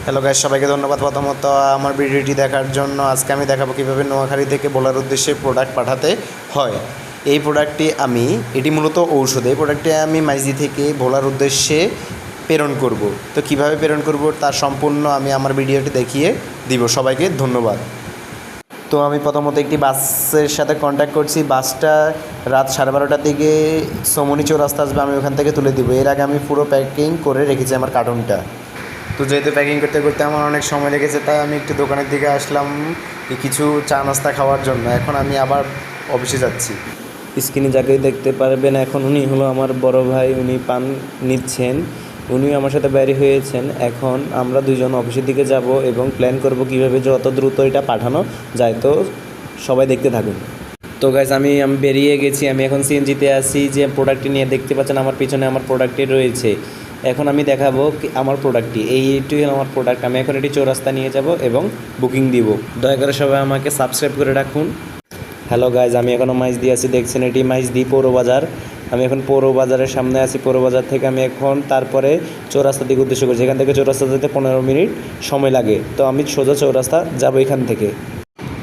Hello guys, সবাইকে ধন্যবাদ প্রথমত আমার ভিডিওটি দেখার জন্য। আজকে আমি দেখাবো কীভাবে নোয়াখালী থেকে ভোলার উদ্দেশ্যে প্রোডাক্ট পাঠাতে হয়। এই প্রোডাক্টটি এটি মূলত ঔষধ। এই প্রোডাক্টটি আমি মাইজি থেকে ভোলার উদ্দেশ্যে প্রেরণ করব। তো কিভাবে প্রেরণ করব তার সম্পূর্ণ আমি আমার ভিডিওটি দেখিয়ে দিব। সবাইকে ধন্যবাদ। তো আমি প্রথমত একটি বাসের সাথে কন্ট্যাক্ট করছি। বাসটা রাত 12:30টার দিকে সমনি চৌরাস্তা আসবে, আমি ওখান থেকে তুলে দিব। এর আগে আমি পুরো প্যাকিং করে রেখেছি আমার কার্টুনটা। তো যেহেতু প্যাকিং করতে করতে আমার অনেক সময় লেগেছে, তাই আমি একটু দোকানের দিকে আসলাম কিছু চা নাস্তা খাওয়ার জন্য। এখন আমি আবার অফিসে যাচ্ছি। স্ক্রিনে যাকেই দেখতে পারবেন, এখন উনি হলো আমার বড় ভাই। উনি পান নিচ্ছেন, উনিও আমার সাথে বাইরে হয়েছেন। এখন আমরা দুজন অফিসের দিকে যাব এবং প্ল্যান করব কীভাবে যত দ্রুত এটা পাঠানো যায়। তো সবাই দেখতে থাকুন। তো গাইস, আমি বেরিয়ে গেছি। আমি এখন সিএনজিতে আছি। যে প্রোডাক্টটি নিয়ে দেখতে পাচ্ছেন আমার পিছনে আমার প্রোডাক্টটি রয়েছে। এখন আমি দেখাবো আমার প্রোডাক্টটি, এইটাই হলো আমার প্রোডাক্ট। আমি এখন এটি চৌরাস্তা নিয়ে যাব এবং বুকিং দিব। দয়া করে সবাই আমাকে সাবস্ক্রাইব করে রাখুন। হ্যালো গাইজ, আমি এখনও মাইজদি আছি। দেখছেন এটি মাইজদি পৌরবাজার। আমি এখন পৌরবাজারের সামনে আছি। পৌরবাজার থেকে আমি এখন তারপরে চৌরাস্তার দিকে উদ্দেশ্য করছি। এখান থেকে চৌরাস্তা যেতে 15 মিনিট সময় লাগে। তো আমি সোজা চৌরাস্তা যাবো এখান থেকে।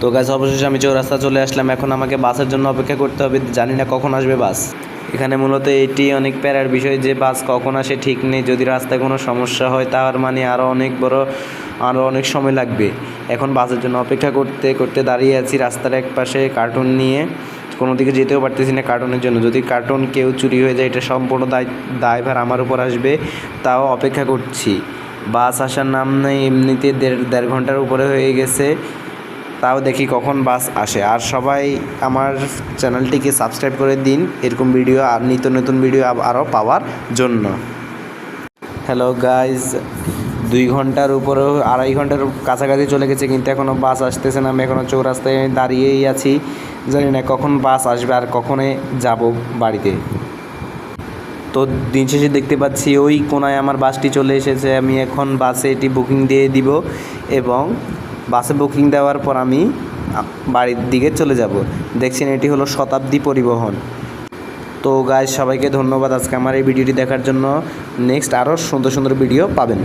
তো গাইজ, অবশেষে আমি চৌরাস্তা চলে আসলাম। এখন আমাকে বাসের জন্য অপেক্ষা করতে হবে। জানি না কখন আসবে বাস। এখানে মূলত এটি অনেক প্যারার বিষয় যে বাস কখন আসে ঠিক নেই। যদি রাস্তায় কোনো সমস্যা হয় তার মানে আরও অনেক সময় লাগবে। এখন বাসের জন্য অপেক্ষা করতে করতে দাঁড়িয়ে আছি রাস্তার এক পাশে কার্টুন নিয়ে। কোনো দিকে যেতেও পারতেছি না কার্টুনের জন্য। যদি কার্টুন কেউ চুরি হয়ে যায়, এটা সম্পূর্ণ দায়ভার আমার উপর আসবে। তাও অপেক্ষা করছি, বাস আসার নাম নেই। এমনিতে দেড় ঘন্টার উপরে হয়ে গেছে, তাও দেখি কখন বাস আসে। আর সবাই আমার চ্যানেলটিকে সাবস্ক্রাইব করে দিন এরকম ভিডিও আর নিত্য নতুন ভিডিও আরও পাওয়ার জন্য। হ্যালো গাইজ, 2 ঘন্টার উপরেও 2.5 ঘন্টার কাছাকাছি চলে গেছে, কিন্তু এখনও বাস আসতেছে না। আমি এখনও চৌরাস্তায় দাঁড়িয়েই আছি। জানি না কখন বাস আসবে আর কখনে যাব বাড়িতে। তো দিন শেষে দেখতে পাচ্ছি ওই কোনায় আমার বাসটি চলে এসেছে। আমি এখন বাসে এটি বুকিং দিয়ে দিব এবং বাসে বুকিং দেওয়ার পর আমি বাড়ির দিকে চলে যাব। দেখছেন এটি হলো শতাব্দী পরিবহন। তো গাইজ, সবাইকে ধন্যবাদ আজকে আমার এই ভিডিওটি দেখার জন্য। নেক্সট আরও সুন্দর সুন্দর ভিডিও পাবেন।